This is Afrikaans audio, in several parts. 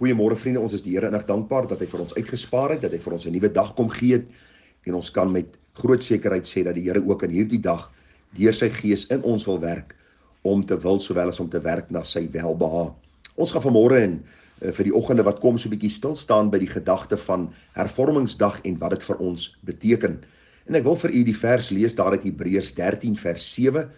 Goeiemôre vriende, ons is die Here innig dankbaar dat hy vir ons uitgespaar het, dat hy vir ons 'n nuwe dag kom gee het en ons kan met groot sekerheid sê dat die Here ook in hierdie dag deur sy gees in ons wil werk om te wil sowel as om te werk na sy welbehae. Ons gaan vanmôre en vir die oggende wat kom so 'n bietjie stil staan by die gedagte van Hervormingsdag en wat dit vir ons beteken. En ek wil vir u die vers lees daar uit Hebreërs 13 vers 7.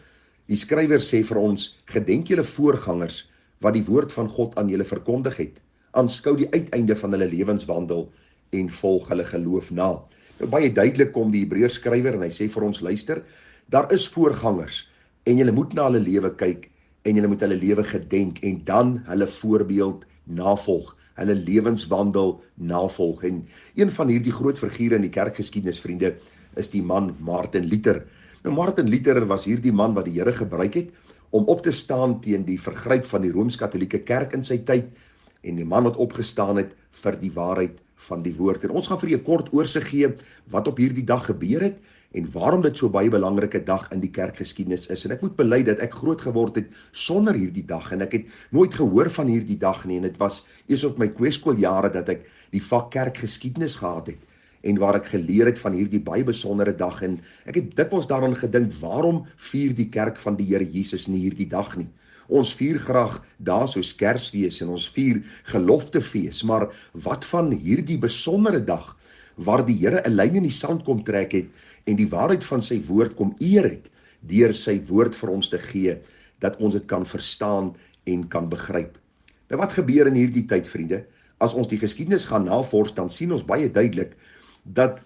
Die skrywer sê vir ons: "Gedenk julle voorgangers wat die woord van God aan julle verkondig het. Aanskou die uiteinde van hulle lewenswandel en volg hulle geloof na." Nou baie duidelik kom die Hebreërs skrywer en hy sê vir ons: luister, daar is voorgangers en julle moet na hulle lewe kyk en julle moet hulle lewe gedenk en dan hulle voorbeeld navolg, hulle lewenswandel navolg. En een van hierdie groot figure in die kerkgeskiedenis, vriende, is die man Martin Luther. Nou Martin Luther was hierdie man wat die Here gebruik het om op te staan teen die vergryp van die Rooms-Katolieke Kerk in sy tyd, en die man wat opgestaan het vir die waarheid van die woord. En ons gaan vir julle 'n kort oorsig gee wat op hierdie dag gebeur het en waarom dit so baie belangrike dag in die kerkgeskiedenis is. En ek moet bely dat ek groot geword het sonder hierdie dag en ek het nooit gehoor van hierdie dag nie, en dit was eers op my kweeskooljare dat ek die vak kerkgeskiedenis gehad het en waar ek geleer het van hierdie baie besondere dag. En ek het dikwels daaraan gedink, waarom vier die kerk van die Here Jesus nie hierdie dag nie? Ons vier graag dae soos Kersfees en ons vier geloftefees, maar wat van hierdie besondere dag waar die Here 'n lyn in die sand kom trek het en die waarheid van sy woord kom eer het deur sy woord vir ons te gee, dat ons dit kan verstaan en kan begryp. Nou wat gebeur in hierdie tyd, vriende? As ons die geskiedenis gaan navors, dan sien ons baie duidelik dat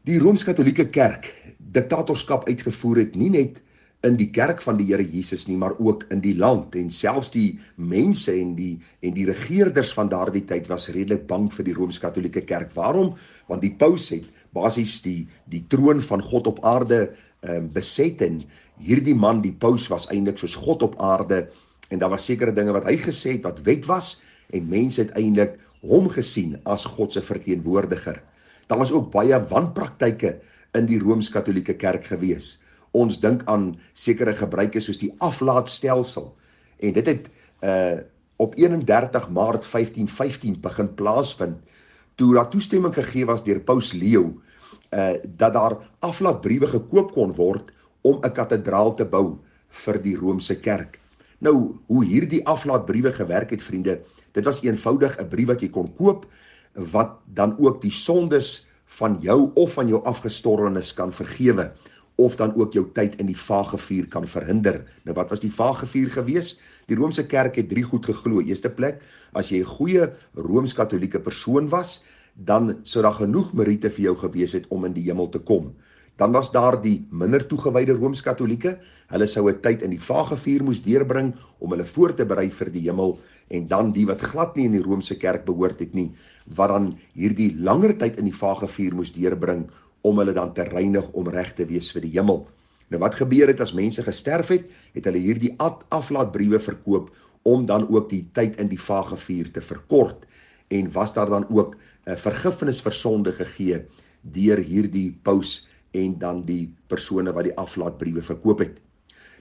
die Rooms-Katolieke Kerk diktatorskap uitgevoer het, nie net in die kerk van die Here Jesus nie, maar ook in die land, en selfs die mense en die regeerders van daardie tyd was redelik bang vir die Rooms-Katolieke Kerk. Waarom? Want die paus het basies die troon van God op aarde beset, en hierdie man, die paus, was eintlik soos God op aarde, en daar was sekere dinge wat hy gesê het wat wet was, en mense het eintlik hom gesien as God se verteenwoordiger. Daar was ook baie wanpraktyke in die Rooms-Katolieke Kerk gewees. Ons dink aan sekere gebruike soos die aflaatstelsel, en dit het op 31 Maart 1515 begin plaasvind, toe daar toestemming gegee was deur Paus Leo, dat daar aflaatbriewe gekoop kon word om 'n kathedraal te bou vir die Romeinse Kerk. Nou, hoe hierdie aflaatbriewe gewerk het, vriende, dit was eenvoudig 'n brief wat jy kon koop, wat dan ook die sondes van jou of van jou afgestorwenes kan vergewe, of dan ook jou tyd in die vagevuur kan verhinder. Nou wat was die vagevuur gewees? Die Romeinse Kerk het 3 goed geglo. Eerste plek, as jy 'n goeie Rooms-Katolieke persoon was, dan sou daar genoeg meriete vir jou gewees het om in die hemel te kom. Dan was daar die minder toegewyde Rooms-Katolieke. Hulle sou 'n tyd in die vagevuur moes deurbring om hulle voor te berei vir die hemel, en dan die wat glad nie in die Romeinse Kerk behoort het nie, wat dan hierdie langer tyd in die vagevuur moes deurbring om hulle dan te reinig om reg te wees vir die hemel. Nou wat gebeur het as mense gesterf het, het hulle hierdie aflaatbriewe verkoop om dan ook die tyd in die vagevuur te verkort, en was daar dan ook 'n vergifnis vir sonde gegee deur hierdie paus en dan die persone wat die aflaatbriewe verkoop het.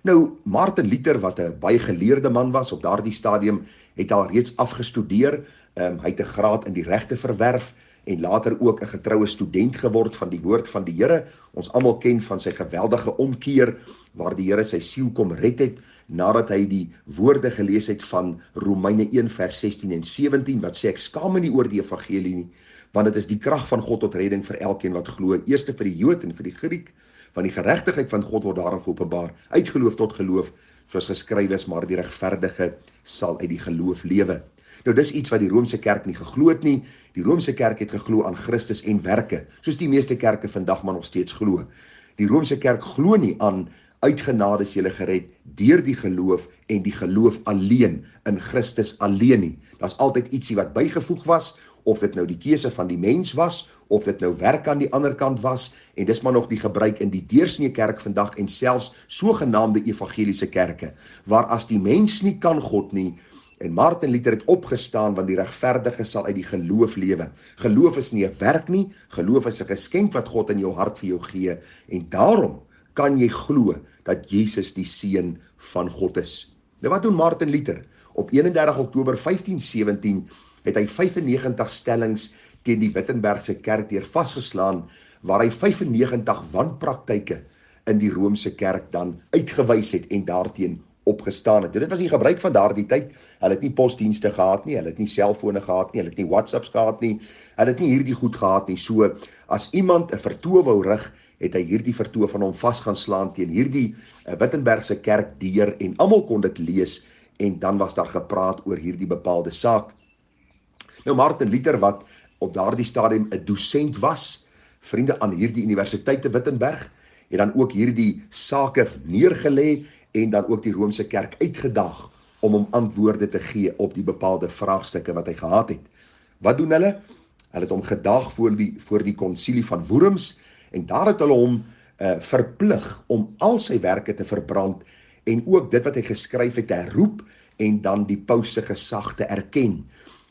Nou, Martin Luther, wat 'n baie geleerde man was op daardie stadium, het al reeds afgestudeer, hy het 'n graad in die regte verwerf, en later ook 'n getroue student geword van die woord van die Here. Ons almal ken van sy geweldige omkeer, waar die Here sy siel kom red het, nadat hy die woorde gelees het van Romeine 1 vers 16 en 17, wat sê, ek skaam my nie oor die evangelie nie, want dit is die krag van God tot redding vir elkeen wat glo, eers vir die Jood en vir die Griek, want die geregtigheid van God word daarin geopenbaar, uit geloof tot geloof, soos geskryf is, maar die regverdige sal uit die geloof lewe. Nou dis iets wat die Romeinse Kerk nie geglo het nie. Die Romeinse Kerk het geglo aan Christus en werke, soos die meeste kerke vandag maar nog steeds glo. Die Romeinse Kerk glo nie aan uit genade is julle gered deur die geloof en die geloof alleen in Christus alleen nie. Daar's altyd ietsie wat bygevoeg was, of dit nou die keuse van die mens was, of dit nou werk aan die ander kant was, en dis maar nog die gebruik in die deursnee kerk vandag en selfs sogenaamde evangeliese kerke, waar as die mens nie kan God nie, en Martin Luther het opgestaan, want die regverdige sal uit die geloof lewe. Geloof is nie 'n werk nie, geloof is 'n geskenk wat God in jou hart vir jou gee, en daarom kan jy glo dat Jesus die Seun van God is. Nou wat doen Martin Luther? Op 31 Oktober 1517 het hy 95 stellings teen die Wittenbergse kerk deur vasgeslaan, waar hy 95 wanpraktyke in die Romeinse kerk dan uitgewys het en daarteen opgestaan het. Dit was die gebruik van daardie tyd. Hulle het nie posdienste gehad nie, hulle het nie selfone gehad nie, hulle het nie WhatsApps gehad nie, hulle het nie hierdie goed gehad nie. So, as iemand 'n vertoë wou rig, het hy hierdie vertoë van hom vas gaan slaan teen hierdie Wittenbergse kerk deur en almal kon dit lees en dan was daar gepraat oor hierdie bepaalde saak. Nou Martin Luther, wat op daardie stadium 'n dosent was, vriende aan hierdie universiteit te Wittenberg, het dan ook hierdie sake neergelê en dan ook die Romeinse kerk uitgedaag om hom antwoorde te gee op die bepaalde vraagstukke wat hy gehad het. Wat doen hulle? Hulle het hom gedaag voor die konsilie van Worms en daar het hulle hom verplig om al sy werke te verbrand en ook dit wat hy geskryf het te herroep en dan die paus se gesag te erken.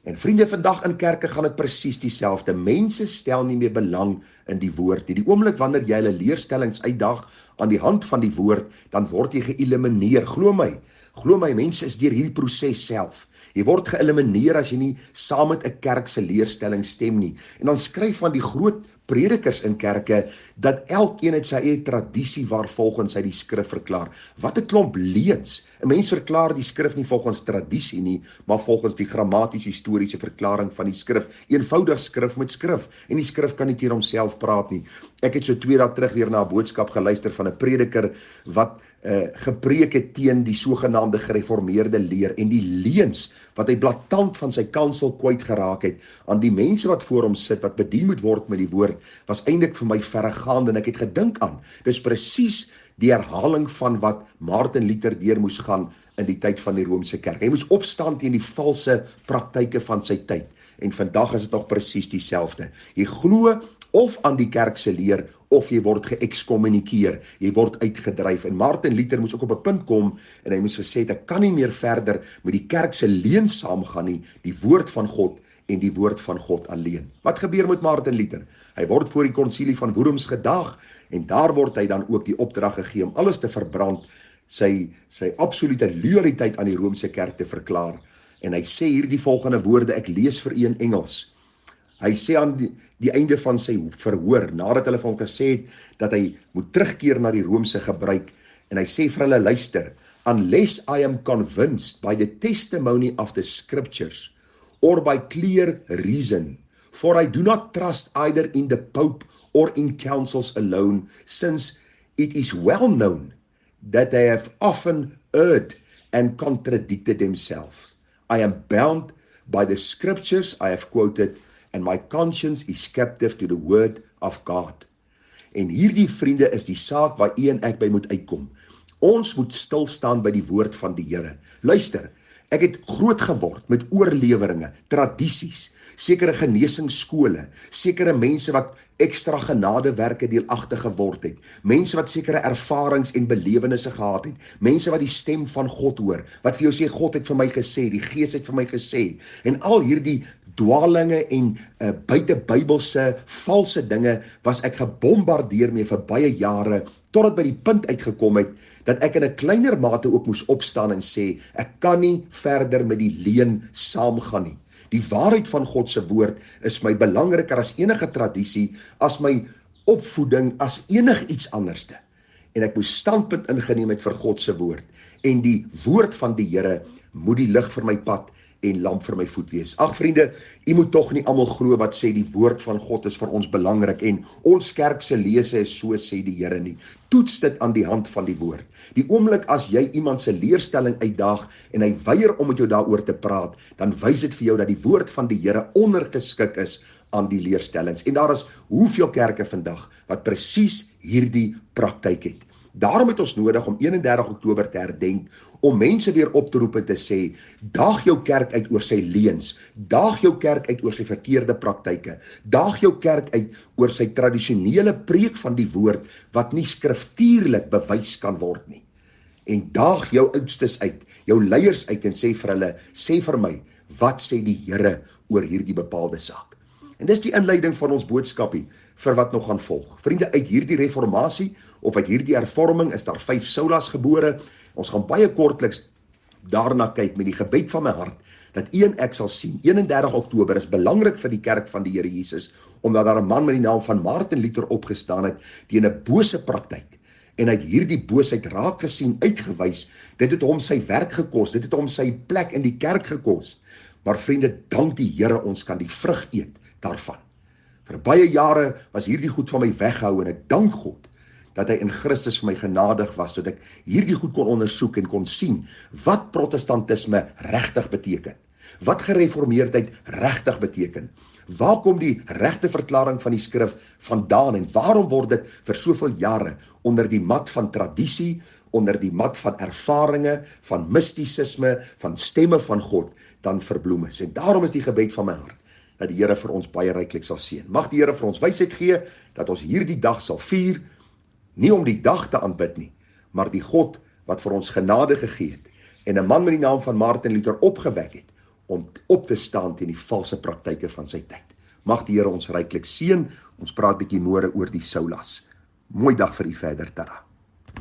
En vriende, vandag in kerke gaan dit presies dieselfde. Mense stel nie meer belang in die woord nie. Die oomblik wanneer jy hulle leerstellings uitdaag aan die hand van die woord, dan word jy geëlimineer. Glo my, mense is deur hierdie proses self. Jy word geëlimineer as jy nie saam met 'n kerk se leerstelling stem nie. En dan skryf van die groot predikers in kerke dat elkeen het sy eie tradisie waarvolgens hy die skrif verklaar. Wat 'n klomp leuns. 'n Mens verklaar die skrif nie volgens tradisie nie, maar volgens die grammaties-historiese verklaring van die skrif. Eenvoudig skrif met skrif. En die skrif kan nie teen homself praat nie. Ek het so 2 dae terug weer na 'n boodskap geluister van 'n prediker wat gepreek het teen die sogenaamde gereformeerde leer en die leuns wat hy blaatant van sy kansel kwyt geraak het aan die mense wat voor hom sit, wat bedien moet word met die woord, was eintlik vir my verregaand en ek het gedink aan, dis presies die herhaling van wat Martin Luther deur moes gaan in die tyd van die Romeinse kerk. Hy moes opstaan teen die valse praktyke van sy tyd en vandag is dit nog presies dieselfde. Jy glo of aan die kerk se leer, of jy word geëxkommunikeer, jy word uitgedryf. En Martin Luther moes ook op 'n punt kom, en hy moes gesê het, ek kan nie meer verder met die kerk se leuen saamgaan nie, die woord van God en die woord van God alleen. Wat gebeur met Martin Luther? Hy word voor die konsilie van Worms gedaag, en daar word hy dan ook die opdrag gegee om alles te verbrand, sy absolute loyaliteit aan die Romeinse kerk te verklaar. En hy sê hier die volgende woorde, ek lees vir u in Engels. Hy sê aan die einde van sy verhoor, nadat hulle van hom gesê het, dat hy moet terugkeer na die Romeinse gebruik, en hy sê vir hulle, luister, unless I am convinced by the testimony of the scriptures, or by clear reason, for I do not trust either in the Pope or in councils alone, since it is well known that they have often erred and contradicted themselves. I am bound by the scriptures I have quoted, and my conscience is captive to the word of God. En hierdie vriende is die saak waar u en ek by moet uitkom. Ons moet stil staan by die woord van die Here. Luister, ek het groot geword met oorleweringe, tradisies, sekere genesingsskole, sekere mense wat ekstra genadewerke deelagtig geword het, mense wat sekere ervarings en belewennisse gehad het, mense wat die stem van God hoor, wat vir jou sê, God het vir my gesê, die Gees het vir my gesê, en al hierdie dwalinge en buitebybelse valse dinge was ek gebombardeer mee vir baie jare, totdat by die punt uitgekom het, dat ek in 'n kleiner mate ook moes opstaan en sê, ek kan nie verder met die leuen saamgaan nie. Die waarheid van God se woord is my belangriker as enige tradisie, as my opvoeding, as enig iets anderste. En ek moes standpunt ingeneem het vir God se woord. En die woord van die Here moet die lig vir my pad en lamp vir my voet wees. Ag vriende, u moet tog nie almal glo wat sê die woord van God is vir ons belangrik en ons kerk se lese is so sê die Here nie. Toets dit aan die hand van die woord. Die oomblik as jy iemand se leerstelling uitdaag en hy weier om met jou daaroor te praat, dan wys dit vir jou dat die woord van die Here ondergeskik is aan die leerstellings. En daar is hoeveel kerke vandag wat presies hierdie praktyk het. Daarom het ons nodig om 31 Oktober te herdenk, om mense weer op te roep en te sê, daag jou kerk uit oor sy leuns, daag jou kerk uit oor sy verkeerde praktyke, daag jou kerk uit oor sy tradisionele preek van die woord, wat nie skriftuurlik bewys kan word nie. En daag jou oudstes uit, jou leiers uit en sê vir hulle, sê vir my, wat sê die Here oor hierdie bepaalde saak? En dis die inleiding van ons boodskapie vir wat nog gaan volg. Vriende, uit hierdie reformatie of uit hierdie hervorming is daar 5 Saulas gebore. Ons gaan baie kortliks daarna kyk met die gebed van my hart, dat u en ek sal sien, 31 Oktober is belangrik vir die kerk van die Here Jesus, omdat daar 'n man met die naam van Martin Luther opgestaan het, teen 'n bose praktyk, en hy het hierdie boosheid raak gesien, uitgewys, dit het hom sy werk gekos, dit het hom sy plek in die kerk gekos, maar vriende, dank die Here, ons kan die vrug eet daarvan. Vir baie jare was hierdie goed van my weggehou, en ek dank God, dat hy in Christus vir my genadig was, sodat ek hierdie goed kon ondersoek en kon sien, wat protestantisme regtig beteken, wat gereformeerdheid regtig beteken, waar kom die regte verklaring van die skrif vandaan, en waarom word dit vir soveel jare onder die mat van tradisie, onder die mat van ervarings, van mistisisme, van stemme van God, dan verbloem is. En daarom is die gebed van my hart, dat die Here vir ons baie ryklik sal seën. Mag die Here vir ons wysheid gee, dat ons hierdie dag sal vier, nie om die dag te aanbid nie, maar die God wat vir ons genade gegee het, en 'n man met die naam van Martin Luther opgewek het, om op te staan teen die valse praktyke van sy tyd. Mag die Here ons ryklik seën, ons praat bietjie môre oor die Saulas. Mooi dag vir u verder, tada.